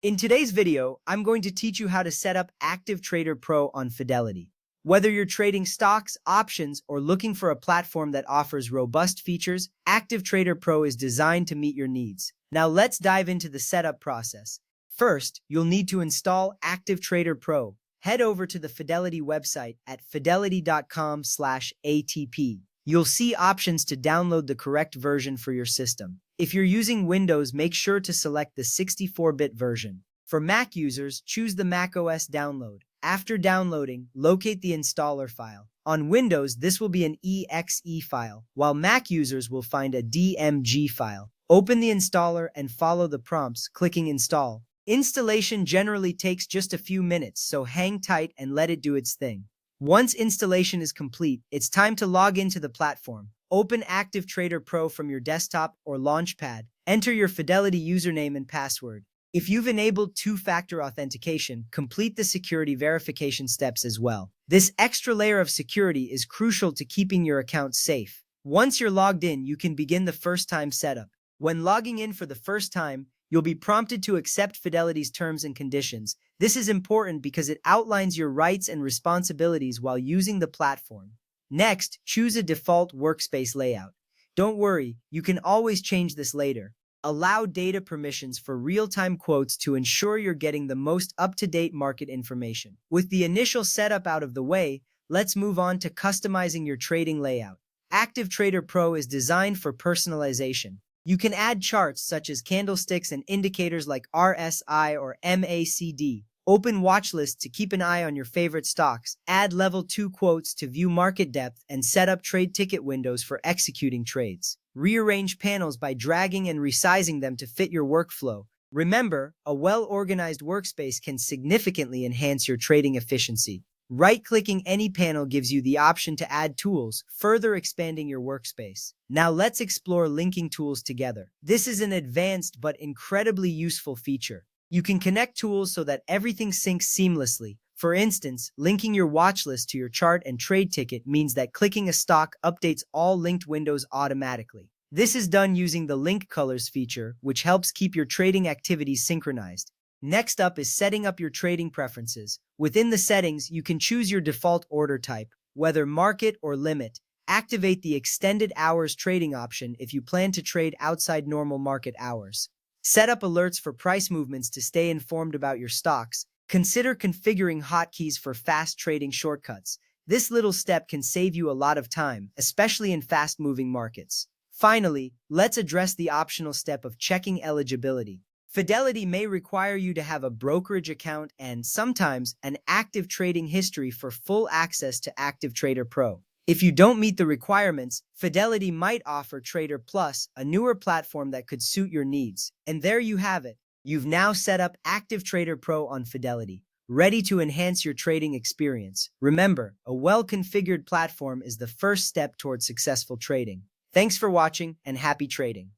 In today's video, I'm going to teach you how to set up Active Trader Pro on Fidelity. Whether you're trading stocks, options, or looking for a platform that offers robust features, Active Trader Pro is designed to meet your needs. Now let's dive into the setup process. First, you'll need to install Active Trader Pro. Head over to the Fidelity website at fidelity.com/ATP. You'll see options to download the correct version for your system. If you're using Windows, make sure to select the 64-bit version. For Mac users, choose the macOS download. After downloading, locate the installer file. On Windows, this will be an exe file, while Mac users will find a DMG file. Open the installer and follow the prompts, clicking Install. Installation generally takes just a few minutes, so hang tight and let it do its thing. Once installation is complete, it's time to log into the platform. Open Active Trader Pro from your desktop or Launchpad. Enter your Fidelity username and password. If you've enabled two-factor authentication, complete the security verification steps as well. This extra layer of security is crucial to keeping your account safe. Once you're logged in, you can begin the first-time setup. When logging in for the first time, you'll be prompted to accept Fidelity's terms and conditions. This is important because it outlines your rights and responsibilities while using the platform. Next, choose a default workspace layout. Don't worry, you can always change this later. Allow data permissions for real-time quotes to ensure you're getting the most up-to-date market information. With the initial setup out of the way, let's move on to customizing your trading layout. Active Trader Pro is designed for personalization. You can add charts such as candlesticks and indicators like RSI or MACD. Open watch lists to keep an eye on your favorite stocks. Add level 2 quotes to view market depth and set up trade ticket windows for executing trades. Rearrange panels by dragging and resizing them to fit your workflow. Remember, a well-organized workspace can significantly enhance your trading efficiency. Right-clicking any panel gives you the option to add tools, further expanding your workspace. Now let's explore linking tools together. This is an advanced but incredibly useful feature. You can connect tools so that everything syncs seamlessly. For instance, linking your watch list to your chart and trade ticket means that clicking a stock updates all linked windows automatically. This is done using the Link Colors feature, which helps keep your trading activities synchronized. Next up is setting up your trading preferences. Within the settings, you can choose your default order type, whether market or limit. Activate the extended hours trading option if you plan to trade outside normal market hours. Set up alerts for price movements to stay informed about your stocks. Consider configuring hotkeys for fast trading shortcuts. This little step can save you a lot of time, especially in fast-moving markets. Finally, let's address the optional step of checking eligibility. Fidelity may require you to have a brokerage account and, sometimes, an active trading history for full access to Active Trader Pro. If you don't meet the requirements, Fidelity might offer Trader Plus, a newer platform that could suit your needs. And there you have it. You've now set up Active Trader Pro on Fidelity, ready to enhance your trading experience. Remember, a well-configured platform is the first step towards successful trading. Thanks for watching and happy trading.